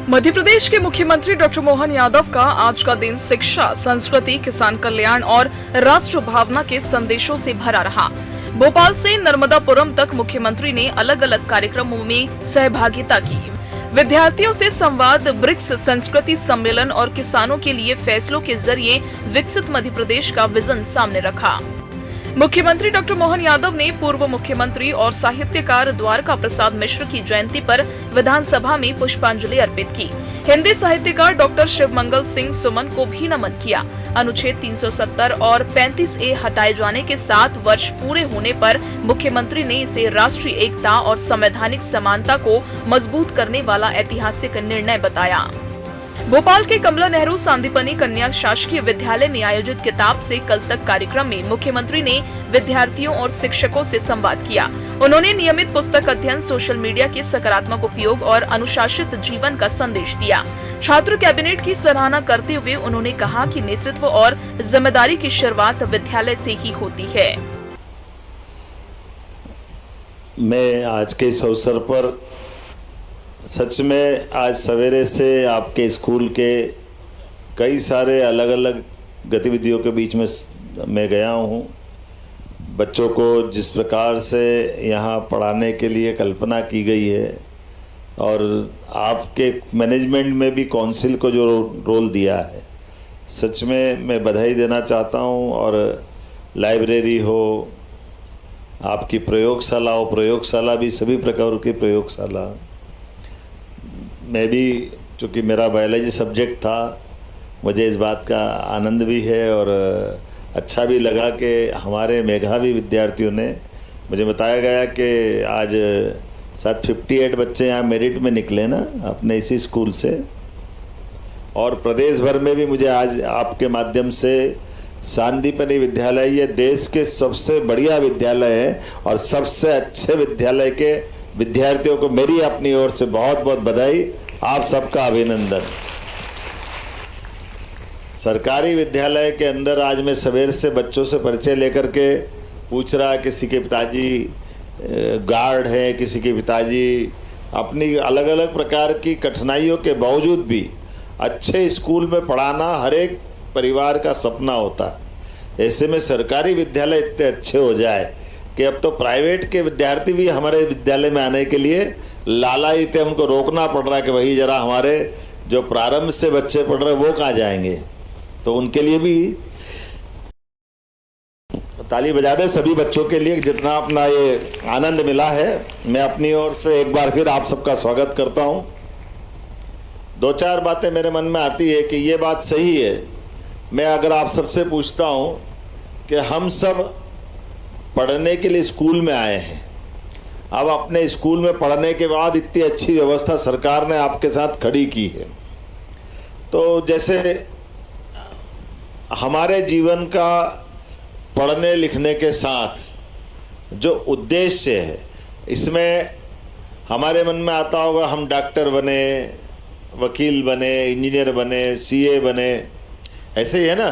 मध्य प्रदेश के मुख्यमंत्री डॉक्टर मोहन यादव का आज का दिन शिक्षा, संस्कृति, किसान कल्याण और राष्ट्र भावना के संदेशों से भरा रहा। भोपाल से नर्मदापुरम तक मुख्यमंत्री ने अलग अलग कार्यक्रमों में सहभागिता की। विद्यार्थियों से संवाद, ब्रिक्स संस्कृति सम्मेलन और किसानों के लिए फैसलों के जरिए विकसित मध्य प्रदेश का विजन सामने रखा। मुख्यमंत्री डॉक्टर मोहन यादव ने पूर्व मुख्यमंत्री और साहित्यकार द्वारका प्रसाद मिश्र की जयंती पर विधानसभा में पुष्पांजलि अर्पित की। हिंदी साहित्यकार डॉक्टर शिवमंगल सिंह सुमन को भी नमन किया। अनुच्छेद 370 और 35A हटाए जाने के 7 वर्ष पूरे होने पर मुख्यमंत्री ने इसे राष्ट्रीय एकता और संवैधानिक समानता को मजबूत करने वाला ऐतिहासिक निर्णय बताया। भोपाल के कमला नेहरू सांदीपनि कन्या शासकीय विद्यालय में आयोजित किताब से कल तक कार्यक्रम में मुख्यमंत्री ने विद्यार्थियों और शिक्षकों से संवाद किया। उन्होंने नियमित पुस्तक अध्ययन, सोशल मीडिया के सकारात्मक उपयोग और अनुशासित जीवन का संदेश दिया। छात्र कैबिनेट की सराहना करते हुए उन्होंने कहा कि नेतृत्व और जिम्मेदारी की शुरुआत विद्यालय से ही होती है। मैं आज के इस अवसर पर सच में आज सवेरे से आपके स्कूल के कई सारे अलग अलग गतिविधियों के बीच में मैं गया हूँ। बच्चों को जिस प्रकार से यहाँ पढ़ाने के लिए कल्पना की गई है और आपके मैनेजमेंट में भी काउंसिल को जो रोल दिया है, सच में मैं बधाई देना चाहता हूँ। और लाइब्रेरी हो, आपकी प्रयोगशाला हो, प्रयोगशाला भी सभी प्रकार की प्रयोगशाला। मैं भी, चूँकि मेरा बायोलॉजी सब्जेक्ट था, मुझे इस बात का आनंद भी है और अच्छा भी लगा कि हमारे मेधावी विद्यार्थियों ने, मुझे बताया गया कि आज शायद 58 बच्चे यहाँ मेरिट में निकले ना अपने इसी स्कूल से। और प्रदेश भर में भी मुझे आज आपके माध्यम से सांदीपनि विद्यालय, ये देश के सबसे बढ़िया विद्यालय है और सबसे अच्छे विद्यालय के विद्यार्थियों को मेरी अपनी ओर से बहुत बहुत बधाई, आप सबका अभिनंदन। सरकारी विद्यालय के अंदर आज मैं सवेर से बच्चों से परिचय लेकर के पूछ रहा, किसी के पिताजी गार्ड है, किसी के पिताजी अपनी अलग अलग प्रकार की कठिनाइयों के बावजूद भी अच्छे स्कूल में पढ़ाना हर एक परिवार का सपना होता है। ऐसे में सरकारी विद्यालय इतने अच्छे हो जाए कि अब तो प्राइवेट के विद्यार्थी भी हमारे विद्यालय में आने के लिए लालायित, हमको रोकना पड़ रहा है कि भाई जरा हमारे जो प्रारंभ से बच्चे पढ़ रहे हैं वो कहाँ जाएंगे। तो उनके लिए भी ताली बजा दे सभी बच्चों के लिए, जितना अपना ये आनंद मिला है। मैं अपनी ओर से एक बार फिर आप सबका स्वागत करता हूँ। 2-4 बातें मेरे मन में आती है कि ये बात सही है। मैं अगर आप सबसे पूछता हूँ कि हम सब पढ़ने के लिए स्कूल में आए हैं, अब अपने स्कूल में पढ़ने के बाद इतनी अच्छी व्यवस्था सरकार ने आपके साथ खड़ी की है, तो जैसे हमारे जीवन का पढ़ने लिखने के साथ जो उद्देश्य है, इसमें हमारे मन में आता होगा हम डॉक्टर बने, वकील बने, इंजीनियर बने, CA बने, ऐसे ही है ना।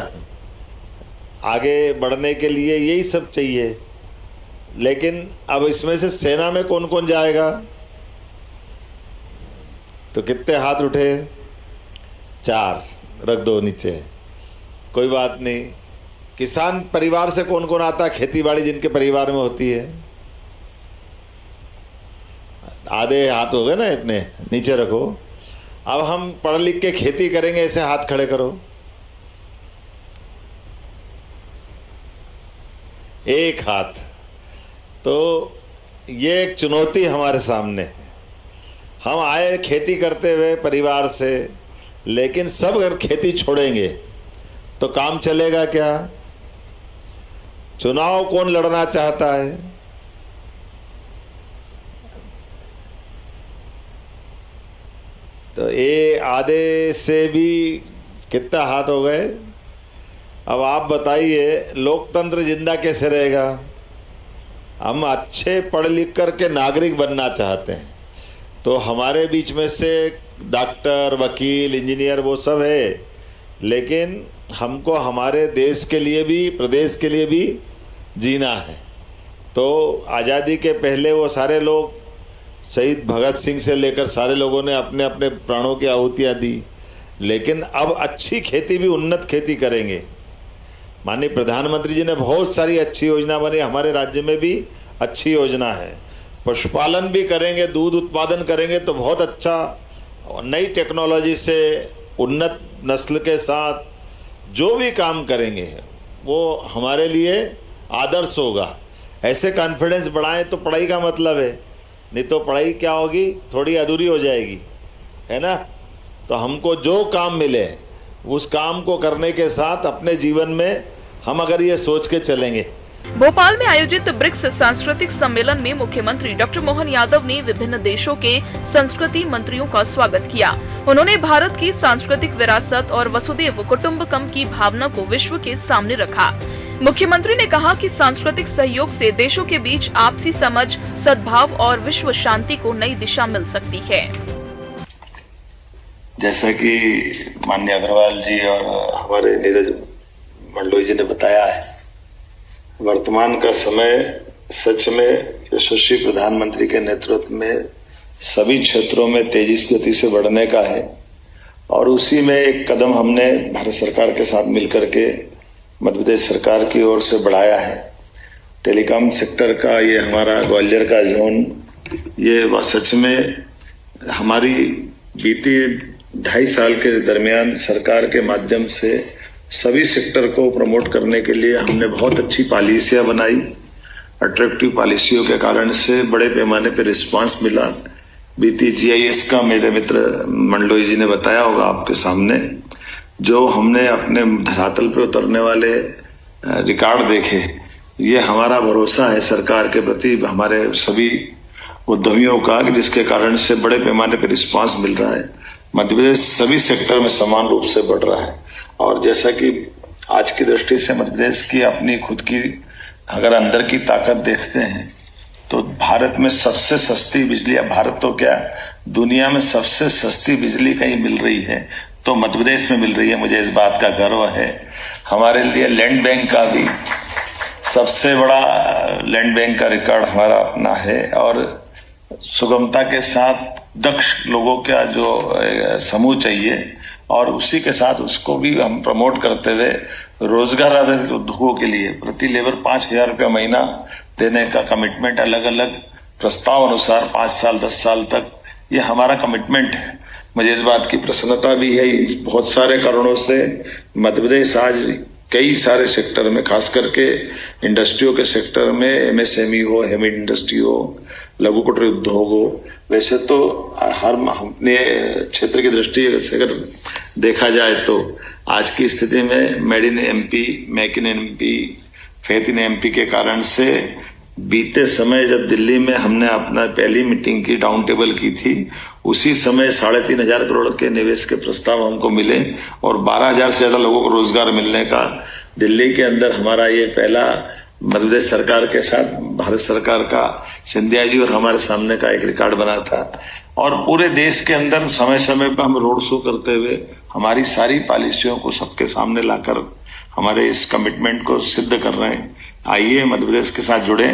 आगे बढ़ने के लिए यही सब चाहिए। लेकिन अब इसमें से सेना में कौन कौन जाएगा? तो कितने हाथ उठे? 4, रख दो नीचे, कोई बात नहीं। किसान परिवार से कौन कौन आता है? खेती बाड़ी जिनके परिवार में होती है, आधे हाथ हो गए ना अपने, नीचे रखो। अब हम पढ़ लिख के खेती करेंगे, ऐसे हाथ खड़े करो। एक हाथ। तो ये एक चुनौती हमारे सामने है। हम आए खेती करते हुए परिवार से, लेकिन सब अगर खेती छोड़ेंगे तो काम चलेगा क्या? चुनाव कौन लड़ना चाहता है? तो ये आधे से भी कितना हाथ हो गए? अब आप बताइए, लोकतंत्र जिंदा कैसे रहेगा? हम अच्छे पढ़ लिख कर के नागरिक बनना चाहते हैं, तो हमारे बीच में से डॉक्टर, वकील, इंजीनियर वो सब है, लेकिन हमको हमारे देश के लिए भी, प्रदेश के लिए भी जीना है। तो आज़ादी के पहले वो सारे लोग शहीद भगत सिंह से लेकर सारे लोगों ने अपने अपने प्राणों की आहुतियाँ दी, लेकिन अब अच्छी खेती भी उन्नत खेती करेंगे। माननीय प्रधानमंत्री जी ने बहुत सारी अच्छी योजना बनी, हमारे राज्य में भी अच्छी योजना है। पशुपालन भी करेंगे, दूध उत्पादन करेंगे तो बहुत अच्छा, नई टेक्नोलॉजी से उन्नत नस्ल के साथ जो भी काम करेंगे वो हमारे लिए आदर्श होगा। ऐसे कॉन्फिडेंस बढ़ाएं तो पढ़ाई का मतलब है, नहीं तो पढ़ाई क्या होगी, थोड़ी अधूरी हो जाएगी, है ना। तो हमको जो काम मिले उस काम को करने के साथ अपने जीवन में हम अगर ये सोच के चलेंगे। भोपाल में आयोजित ब्रिक्स सांस्कृतिक सम्मेलन में मुख्यमंत्री डॉक्टर मोहन यादव ने विभिन्न देशों के संस्कृति मंत्रियों का स्वागत किया। उन्होंने भारत की सांस्कृतिक विरासत और वसुधैव कुटुंबकम की भावना को विश्व के सामने रखा। मुख्यमंत्री ने कहा कि सांस्कृतिक सहयोग से देशों के बीच आपसी समझ, सद्भाव और विश्व शांति को नई दिशा मिल सकती है। जैसा कि माननीय अग्रवाल जी और हमारे नीरज मंडलोई जी ने बताया है, वर्तमान का समय सच में यशस्वी प्रधानमंत्री के नेतृत्व में सभी क्षेत्रों में तेजी से गति से बढ़ने का है, और उसी में एक कदम हमने भारत सरकार के साथ मिलकर के मध्य प्रदेश सरकार की ओर से बढ़ाया है। टेलीकॉम सेक्टर का ये हमारा ग्वालियर का जोन, ये सच में हमारी बीती 2.5 साल के दरमियान सरकार के माध्यम से सभी सेक्टर को प्रमोट करने के लिए हमने बहुत अच्छी पॉलिसियां बनाई। अट्रैक्टिव पॉलिसियों के कारण से बड़े पैमाने पर रिस्पांस मिला। बीती GIS का मेरे मित्र मंडलोई जी ने बताया होगा आपके सामने, जो हमने अपने धरातल पे उतरने वाले रिकॉर्ड देखे, ये हमारा भरोसा है सरकार के प्रति हमारे सभी उद्यमियों का, जिसके कारण से बड़े पैमाने पर रिस्पांस मिल रहा है। मध्य प्रदेश सभी सेक्टर में समान रूप से बढ़ रहा है। और जैसा कि आज की दृष्टि से मध्य प्रदेश की अपनी खुद की अगर अंदर की ताकत देखते हैं तो भारत में सबसे सस्ती बिजली, अब भारत तो क्या दुनिया में सबसे सस्ती बिजली कहीं मिल रही है तो मध्य प्रदेश में मिल रही है। मुझे इस बात का गर्व है। हमारे लिए लैंड बैंक का भी सबसे बड़ा लैंड बैंक का रिकॉर्ड हमारा अपना है, और सुगमता के साथ दक्ष लोगों का जो समूह चाहिए और उसी के साथ उसको भी हम प्रमोट करते हुए रोजगार आधारित उद्योगों के लिए प्रति लेबर 5,000 रुपया महीना देने का कमिटमेंट अलग अलग प्रस्ताव अनुसार 5 साल 10 साल तक ये हमारा कमिटमेंट है। मुझे इस बात की प्रसन्नता भी है। बहुत सारे कारणों से मध्य प्रदेश आज कई सारे सेक्टर में, खास करके इंडस्ट्रियों के सेक्टर में, MSME हो, हेवी इंडस्ट्री हो, लघु कुटीर उद्योग हो, वैसे तो हर अपने क्षेत्र की दृष्टि से अगर देखा जाए तो आज की स्थिति में made in MP, make in MP, faith in MP के कारण से बीते समय जब दिल्ली में हमने अपना पहली मीटिंग की, टाउन टेबल की थी, उसी समय 3,500 करोड़ के निवेश के प्रस्ताव हमको मिले और 12,000 से ज्यादा लोगों को रोजगार मिलने का दिल्ली के अंदर हमारा ये पहला मध्य प्रदेश सरकार के साथ भारत सरकार का सिंधिया जी और हमारे सामने का एक रिकॉर्ड बना था। और पूरे देश के अंदर समय समय पर हम रोड शो करते हुए हमारी सारी पॉलिसियों को सबके सामने लाकर हमारे इस कमिटमेंट को सिद्ध कर रहे हैं। आइए मध्य प्रदेश के साथ जुड़े,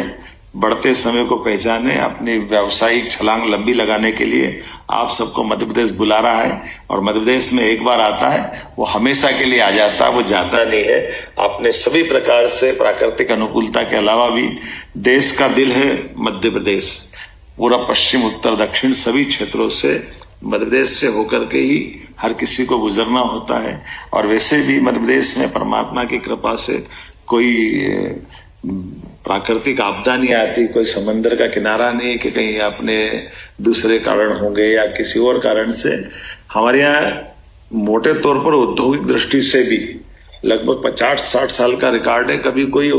बढ़ते समय को पहचाने, अपनी व्यावसायिक छलांग लंबी लगाने के लिए आप सबको मध्य प्रदेश बुला रहा है। और मध्य प्रदेश में एक बार आता है वो हमेशा के लिए आ जाता है, वो जाता नहीं है। अपने सभी प्रकार से प्राकृतिक अनुकूलता के अलावा भी देश का दिल है मध्य प्रदेश। पूरा पश्चिम उत्तर दक्षिण सभी क्षेत्रों से मध्य प्रदेश से होकर के ही हर किसी को गुजरना होता है। और वैसे भी मध्य प्रदेश में परमात्मा की कृपा से कोई प्राकृतिक आपदा नहीं आती, कोई समंदर का किनारा नहीं कि कहीं अपने दूसरे कारण होंगे या किसी और कारण से। हमारे यहाँ मोटे तौर पर औद्योगिक दृष्टि से भी लगभग 50-60 साल का रिकॉर्ड है, कभी कोई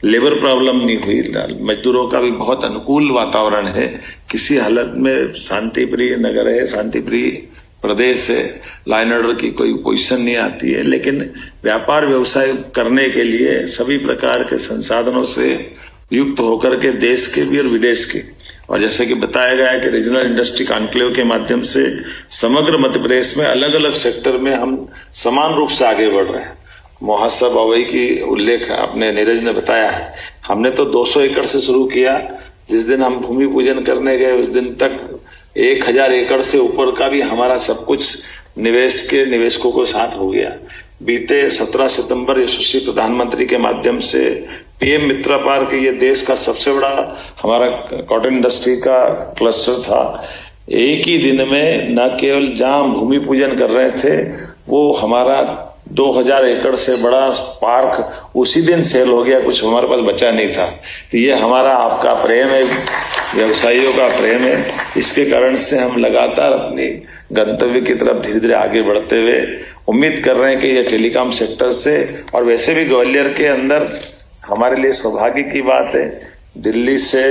लेबर प्रॉब्लम नहीं हुई। मजदूरों का भी बहुत अनुकूल वातावरण है, किसी हालत में शांति प्रिय नगर है, शांति प्रिय प्रदेश है, लाइन ऑर्डर की कोई पोजीशन नहीं आती है। लेकिन व्यापार व्यवसाय करने के लिए सभी प्रकार के संसाधनों से युक्त होकर के देश के भी और विदेश के, और जैसे कि बताया गया है कि रीजनल इंडस्ट्री कॉन्क्लेव के माध्यम से समग्र मध्य प्रदेश में अलग अलग सेक्टर में हम समान रूप से आगे बढ़ रहे हैं। महोत्सव अवई की उल्लेख अपने नीरज ने बताया है। हमने तो 200 एकड़ से शुरू किया, जिस दिन हम भूमि पूजन करने गए उस दिन तक 1000 एकड़ से ऊपर का भी हमारा सब कुछ निवेशकों को साथ हो गया। बीते 17 सितंबर यशस्वी प्रधानमंत्री के माध्यम से पीएम मित्रा पार्क, ये देश का सबसे बड़ा हमारा कॉटन इंडस्ट्री का क्लस्टर था। एक ही दिन में न केवल जहां भूमि पूजन कर रहे थे, वो हमारा 2000 एकड़ से बड़ा पार्क उसी दिन सेल हो गया, कुछ हमारे पास बचा नहीं था। तो ये हमारा आपका प्रेम है, व्यवसायियों का प्रेम है। इसके कारण से हम लगातार अपनी गंतव्य की तरफ धीरे धीरे आगे बढ़ते हुए उम्मीद कर रहे हैं कि ये टेलीकॉम सेक्टर से, और वैसे भी ग्वालियर के अंदर हमारे लिए सौभाग्य की बात है, दिल्ली से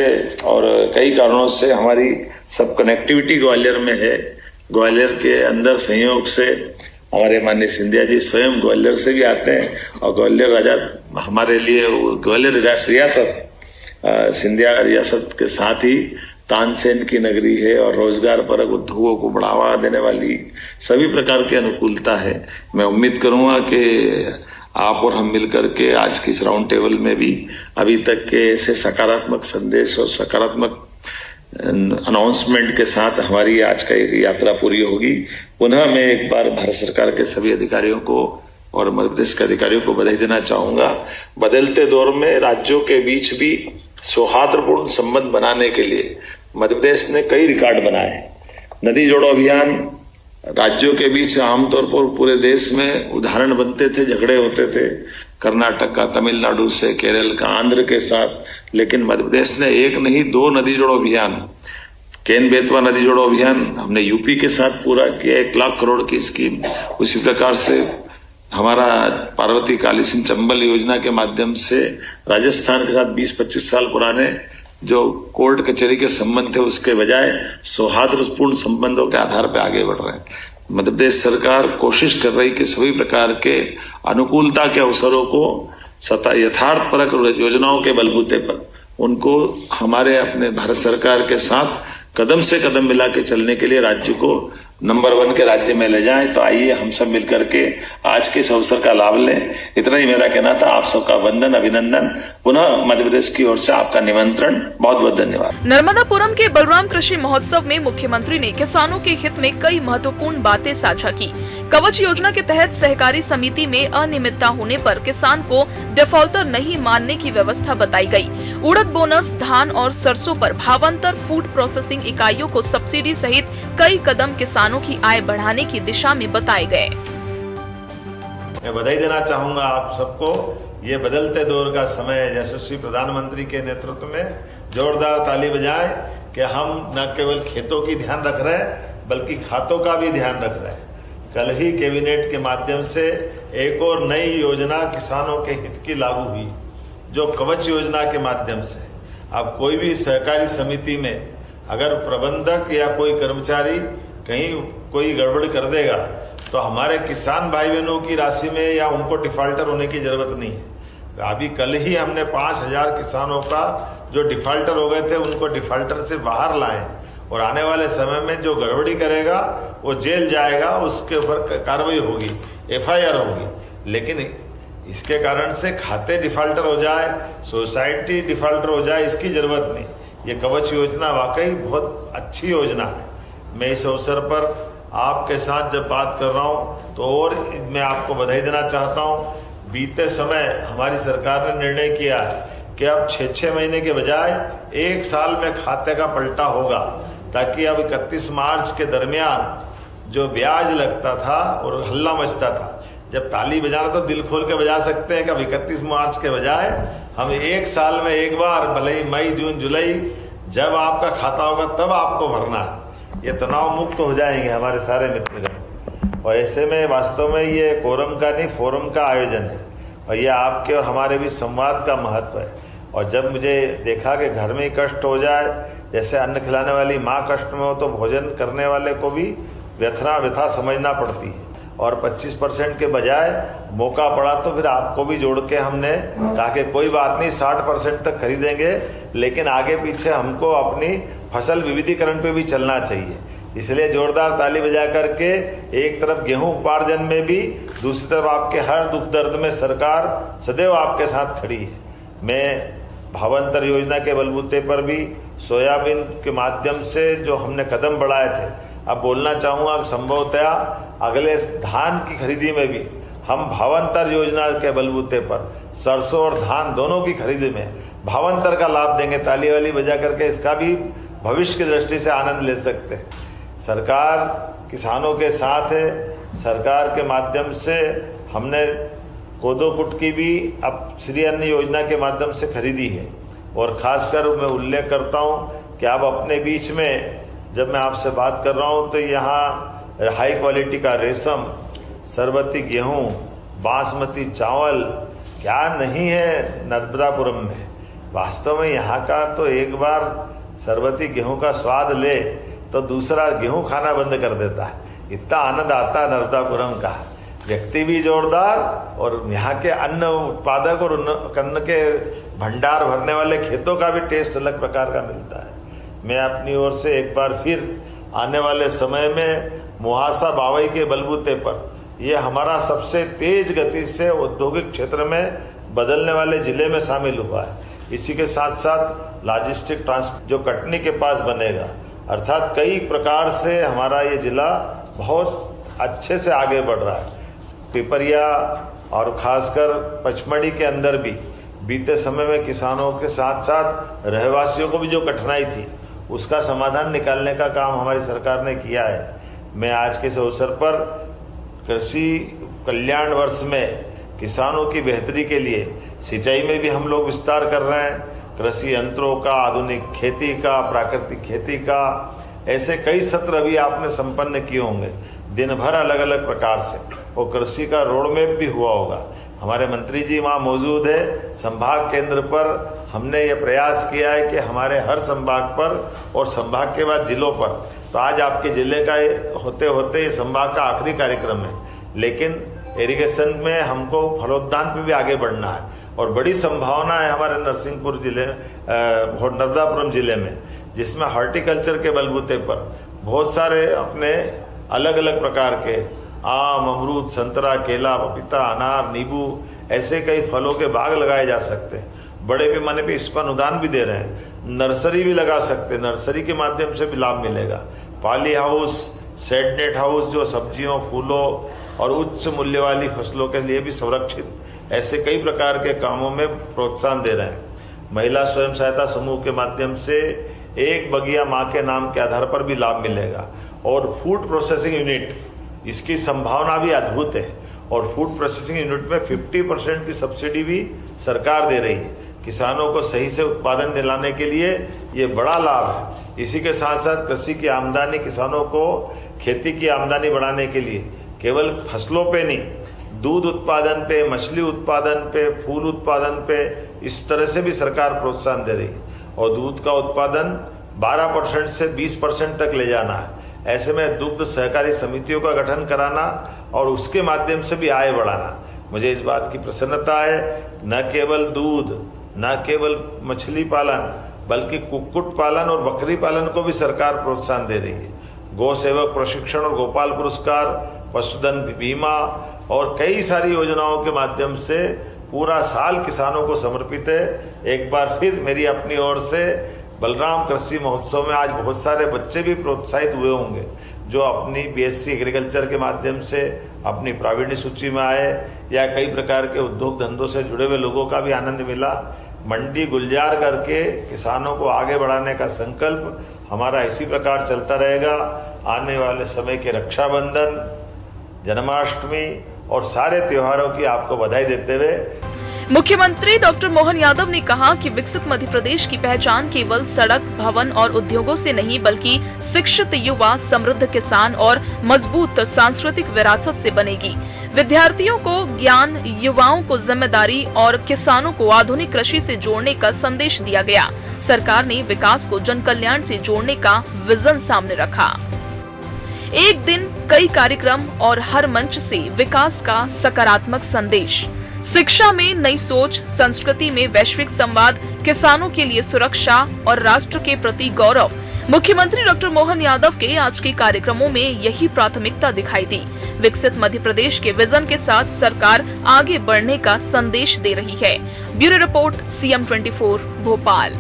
और कई कारणों से हमारी सब कनेक्टिविटी ग्वालियर में है। ग्वालियर के अंदर संयोग से हमारे माननीय सिंधिया जी स्वयं ग्वालियर से भी आते हैं, और ग्वालियर राजा हमारे लिए ग्वालियर रियासत सिंधिया रियासत के साथ ही तानसेन की नगरी है, और रोजगार परक उद्योगों को बढ़ावा देने वाली सभी प्रकार की अनुकूलता है। मैं उम्मीद करूंगा कि आप और हम मिलकर के आज की इस राउंड टेबल में भी अभी तक के ऐसे सकारात्मक संदेश और सकारात्मक अनाउंसमेंट के साथ हमारी आज का एक यात्रा पूरी होगी। पुनः मैं एक बार भारत सरकार के सभी अधिकारियों को और मध्य प्रदेश के अधिकारियों को बधाई देना चाहूंगा। बदलते दौर में राज्यों के बीच भी सौहार्दपूर्ण संबंध बनाने के लिए मध्य प्रदेश ने कई रिकॉर्ड बनाए। नदी जोड़ो अभियान राज्यों के बीच आमतौर पर पूरे देश में उदाहरण बनते थे, झगड़े होते थे, कर्नाटक का, तमिलनाडु से, केरल का, आंध्र के साथ, लेकिन मध्य प्रदेश ने एक नहीं 2 नदी जोड़ो अभियान, केन बेतवा नदी जोड़ो अभियान हमने यूपी के साथ पूरा किया, 1 लाख करोड़ की स्कीम। उसी प्रकार से हमारा पार्वती काली सिंह चंबल योजना के माध्यम से राजस्थान के साथ 20-25 साल पुराने जो कोर्ट कचहरी के संबंध थे उसके बजाय सौहार्दपूर्ण संबंधों के आधार पर आगे बढ़ रहे हैं। मध्य प्रदेश सरकार कोशिश कर रही कि सभी प्रकार के अनुकूलता के अवसरों को यथार्थ परक योजनाओं के बलबूते पर उनको हमारे अपने भारत सरकार के साथ कदम से कदम मिला के चलने के लिए राज्य को नंबर 1 के राज्य में ले जाएं। तो आइए हम सब मिलकर के आज के इस अवसर का लाभ लें। इतना ही मेरा कहना था। आप सबका वंदन, अभिनंदन। पुनः मध्य प्रदेश की ओर से आपका निमंत्रण। बहुत बहुत धन्यवाद। नर्मदापुरम के बलराम कृषि महोत्सव में मुख्यमंत्री ने किसानों के हित में कई महत्वपूर्ण बातें साझा की। कवच योजना के तहत सहकारी समिति में अनियमितता होने पर किसान को डिफॉल्टर नहीं मानने की व्यवस्था बताई गई। उड़द बोनस, धान और सरसों पर भावांतर फूड प्रोसेसिंग इकाइयों को सब्सिडी सहित कई कदम किसानों की आय बढ़ाने की दिशा में बताए गए। मैं बधाई देना चाहूंगा आप सबको। ये बदलते दौर का समय है। यशस्वी प्रधानमंत्री के नेतृत्व में जोरदार ताली बजाएं कि हम न केवल खेतों की ध्यान रख रहे हैं बल्कि खातों का भी ध्यान रख रहे हैं। कल ही कैबिनेट के माध्यम से एक और नई योजना किसानों के हित की लागू हुई, जो कवच योजना के माध्यम से अब कोई भी सहकारी समिति में अगर प्रबंधक या कोई कर्मचारी कहीं कोई गड़बड़ कर देगा तो हमारे किसान भाई बहनों की राशि में या उनको डिफॉल्टर होने की जरूरत नहीं है। अभी कल ही हमने 5000 किसानों का जो डिफॉल्टर हो गए थे उनको डिफॉल्टर से बाहर लाए, और आने वाले समय में जो गड़बड़ी करेगा वो जेल जाएगा, उसके ऊपर कार्रवाई होगी, FIR होगी। लेकिन इसके कारण से खाते डिफॉल्टर हो जाए, सोसाइटी डिफॉल्टर हो जाए, इसकी जरूरत नहीं। ये कवच योजना वाकई बहुत अच्छी योजना है। मैं इस अवसर पर आपके साथ जब बात कर रहा हूं तो और मैं आपको बधाई देना चाहता हूं। बीते समय हमारी सरकार ने निर्णय किया कि अब 6-6 महीने के बजाय 1 साल में खाते का पलटा होगा, ताकि अब 31 मार्च के दरमियान जो ब्याज लगता था और हल्ला मचता था, जब ताली बजाना तो दिल खोल के बजा सकते हैं कि अब 31 मार्च के बजाय हम 1 साल में एक बार, भले ही मई, जून, जुलाई, जब आपका खाता होगा तब आपको भरना है। ये तनाव मुक्त हो जाएंगे हमारे सारे मित्रगण। और ऐसे में वास्तव में ये कोरम का नहीं, फोरम का आयोजन है, और ये आपके और हमारे भी संवाद का महत्व है। और जब मुझे देखा कि घर में ही कष्ट हो जाए, जैसे अन्न खिलाने वाली माँ कष्ट में हो तो भोजन करने वाले को भी व्यथा समझना पड़ती है, और 25% के बजाय मौका पड़ा तो फिर आपको भी जोड़ के हमने कहा कि कोई बात नहीं, 60% तक खरीदेंगे, लेकिन आगे पीछे हमको अपनी फसल विविधीकरण पे भी चलना चाहिए। इसलिए जोरदार ताली बजा करके एक तरफ गेहूं उपार्जन में भी, दूसरी तरफ आपके हर दुख दर्द में सरकार सदैव आपके साथ खड़ी है। मैं भावांतर योजना के बलबूते पर भी सोयाबीन के माध्यम से जो हमने कदम बढ़ाए थे, अब बोलना चाहूँगा संभवतया अगले धान की खरीदी में भी हम भावांतर योजना के बलबूते पर सरसों और धान दोनों की खरीदी में भावांतर का लाभ देंगे। ताली वाली बजा करके इसका भी भविष्य की दृष्टि से आनंद ले सकते हैं। सरकार किसानों के साथ है। सरकार के माध्यम से हमने कोदो कुट की भी अब श्री अन्न योजना के माध्यम से खरीदी है। और खासकर मैं उल्लेख करता हूँ कि अब अपने बीच में जब मैं आपसे बात कर रहा हूँ तो यहाँ हाई क्वालिटी का रेशम, सरबती गेहूँ, बासमती चावल क्या नहीं है नर्मदापुरम में। वास्तव में यहाँ का तो एक बार सरबती गेहूँ का स्वाद ले तो दूसरा गेहूँ खाना बंद कर देता है। इतना आनंद आता है नर्मदापुरम का। व्यक्ति भी जोरदार और यहाँ के अन्न उत्पादक और अन्न के भंडार भरने वाले खेतों का भी टेस्ट अलग प्रकार का मिलता है। मैं अपनी ओर से एक बार फिर आने वाले समय में मुहासा बावई के बलबूते पर ये हमारा सबसे तेज गति से औद्योगिक क्षेत्र में बदलने वाले जिले में शामिल हुआ है। इसी के साथ साथ लॉजिस्टिक ट्रांसपोर्ट जो कटनी के पास बनेगा, अर्थात कई प्रकार से हमारा ये जिला बहुत अच्छे से आगे बढ़ रहा है। पिपरिया और खासकर पचमढ़ी के अंदर भी बीते समय में किसानों के साथ साथ रहवासियों को भी जो कठिनाई थी उसका समाधान निकालने का काम हमारी सरकार ने किया है। मैं आज के इस अवसर पर कृषि कल्याण वर्ष में किसानों की बेहतरी के लिए सिंचाई में भी हम लोग विस्तार कर रहे हैं। कृषि यंत्रों का, आधुनिक खेती का, प्राकृतिक खेती का, ऐसे कई सत्र अभी आपने संपन्न किए होंगे दिन भर अलग अलग प्रकार से। और कृषि का रोड मैप भी हुआ होगा। हमारे मंत्री जी वहाँ मौजूद है। संभाग केंद्र पर हमने ये प्रयास किया है कि हमारे हर संभाग पर और संभाग के बाद जिलों पर, तो आज आपके जिले का होते होते ये संभाग का आखिरी कार्यक्रम है, लेकिन इरिगेशन में हमको फलोद्यान पे भी आगे बढ़ना है। और बड़ी संभावना है हमारे नरसिंहपुर जिले नर्मदापुरम जिले में, जिसमें हॉर्टिकल्चर के बलबूते पर बहुत सारे अपने अलग अलग प्रकार के आम, अमरूद, संतरा, केला, पपीता, अनार, नींबू ऐसे कई फलों के बाग लगाए जा सकते हैं। बड़े पैमाने पे इस पर अनुदान भी दे रहे हैं। नर्सरी भी लगा सकते हैं, नर्सरी के माध्यम से भी लाभ मिलेगा। Poly house, shade net house जो सब्जियों, फूलों और उच्च मूल्य वाली फसलों के लिए भी संरक्षित, ऐसे कई प्रकार के कामों में प्रोत्साहन दे रहे हैं। महिला स्वयं सहायता समूह के माध्यम से एक बगिया माँ के नाम के आधार पर भी लाभ मिलेगा। और फूड प्रोसेसिंग यूनिट, इसकी संभावना भी अद्भुत है। और फूड प्रोसेसिंग यूनिट में 50% की सब्सिडी भी सरकार दे रही है। किसानों को सही से उत्पादन दिलाने के लिए ये बड़ा लाभ है। इसी के साथ साथ कृषि की आमदनी, किसानों को खेती की आमदनी बढ़ाने के लिए केवल फसलों पे नहीं, दूध उत्पादन पे, मछली उत्पादन पे, फूल उत्पादन पे, इस तरह से भी सरकार प्रोत्साहन दे रही है। और दूध का उत्पादन 12% से 20% तक ले जाना है। ऐसे में दुग्ध सहकारी समितियों का गठन कराना और उसके माध्यम से भी आय बढ़ाना। मुझे इस बात की प्रसन्नता है, न केवल दूध, न केवल मछली पालन, बल्कि कुक्कुट पालन और बकरी पालन को भी सरकार प्रोत्साहन दे रही है। गौ सेवक प्रशिक्षण और गोपाल पुरस्कार, पशुधन बीमा और कई सारी योजनाओं के माध्यम से पूरा साल किसानों को समर्पित है। एक बार फिर मेरी अपनी ओर से बलराम कृषि महोत्सव में आज बहुत सारे बच्चे भी प्रोत्साहित हुए होंगे जो अपनी बीएससी एग्रीकल्चर के माध्यम से अपनी प्रावीण्य सूची में आए, या कई प्रकार के उद्योग धंधों से जुड़े हुए लोगों का भी आनंद मिला। मंडी गुलजार करके किसानों को आगे बढ़ाने का संकल्प हमारा इसी प्रकार चलता रहेगा। आने वाले समय के रक्षाबंधन, जन्माष्टमी और सारे त्योहारों की आपको बधाई देते हुए मुख्यमंत्री डॉक्टर मोहन यादव ने कहा कि विकसित मध्य प्रदेश की पहचान केवल सड़क, भवन और उद्योगों से नहीं बल्कि शिक्षित युवा, समृद्ध किसान और मजबूत सांस्कृतिक विरासत से बनेगी। विद्यार्थियों को ज्ञान, युवाओं को जिम्मेदारी और किसानों को आधुनिक कृषि से जोड़ने का संदेश दिया गया। सरकार ने विकास को जन कल्याण से जोड़ने का विजन सामने रखा। एक दिन, कई कार्यक्रम और हर मंच से विकास का सकारात्मक संदेश। शिक्षा में नई सोच, संस्कृति में वैश्विक संवाद, किसानों के लिए सुरक्षा और राष्ट्र के प्रति गौरव। मुख्यमंत्री डॉक्टर मोहन यादव के आज के कार्यक्रमों में यही प्राथमिकता दिखाई दी। विकसित मध्य प्रदेश के विजन के साथ सरकार आगे बढ़ने का संदेश दे रही है। Bureau report, CM24 Bhopal.